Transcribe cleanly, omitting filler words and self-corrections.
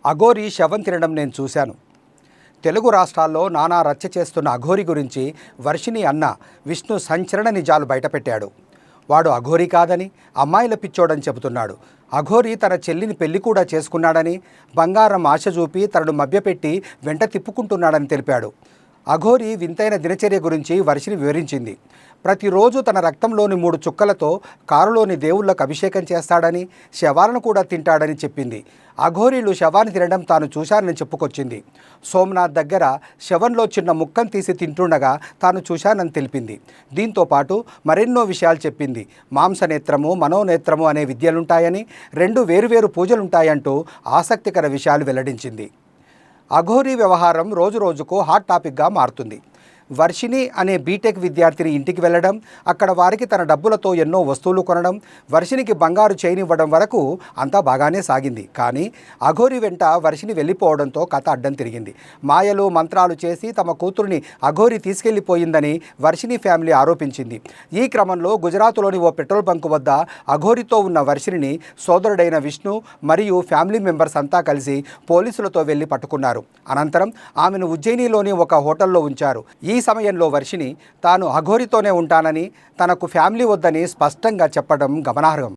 అఘోరి శవం తినడం నేను చూశాను. తెలుగు రాష్ట్రాల్లో నానా రచ్చ చేస్తున్న అఘోరి గురించి వర్షిణి అన్న విష్ణు సంచలన నిజాలు బయటపెట్టాడు. వాడు అఘోరి కాదని, అమ్మాయిల పిచ్చోడని చెబుతున్నాడు. అఘోరి తన చెల్లిని పెళ్లి కూడా చేసుకున్నాడని, బంగారం ఆశ చూపి తనను మభ్యపెట్టి వెంట తిప్పుకుంటున్నాడని తెలిపాడు. అఘోరి వింతైన దినచర్య గురించి వర్షిణి వివరించింది. ప్రతిరోజు తన రక్తంలోని 3 చుక్కలతో కారులోని దేవుళ్లకు అభిషేకం చేస్తాడని, శవాలను కూడా తింటాడని చెప్పింది. అఘోరీలు శవాన్ని తినడం తాను చూశానని చెప్పుకొచ్చింది. సోమనాథ్ దగ్గర శవంలో చిన్న ముక్కను తీసి తింటుండగా తాను చూశానని తెలిపింది. దీంతో పాటు మరెన్నో విషయాలు చెప్పింది. మాంసనేత్రము, మనోనేత్రము అనే విద్యలుంటాయని, 2 వేరువేరు పూజలుంటాయంటూ ఆసక్తికర విషయాలు వెల్లడించింది. అఘోరి వ్యవహారం రోజురోజుకు హాట్ టాపిక్గా మారుతుంది. వర్షిణి అనే బీటెక్ విద్యార్థిని ఇంటికి వెళ్ళడం, అక్కడ వారికి తన డబ్బులతో ఎన్నో వస్తువులు కొనడం, వర్షిణికి బంగారు చైన్ ఇవ్వడం వరకు అంతా బాగానే సాగింది. కానీ అఘోరి వెంట వర్షిణి వెళ్ళిపోవడంతో కథ అడ్డం తిరిగింది. మాయలు మంత్రాలు చేసి తమ కూతురిని అఘోరి తీసుకెళ్లిపోయిందని వర్షిణి ఫ్యామిలీ ఆరోపించింది. ఈ క్రమంలో గుజరాత్లోని ఓ పెట్రోల్ బంకు వద్ద అఘోరితో ఉన్న వర్షిణిని సోదరుడైన విష్ణు మరియు ఫ్యామిలీ మెంబర్స్ అంతా కలిసి పోలీసులతో వెళ్లి పట్టుకున్నారు. అనంతరం ఆమెను ఉజ్జయినిలోని ఒక హోటల్లో ఉంచారు. ఈ సమయంలో వర్షిణి తాను అఘోరితోనే ఉంటానని, తనకు ఫ్యామిలీ వద్దని స్పష్టంగా చెప్పడం గమనార్హం.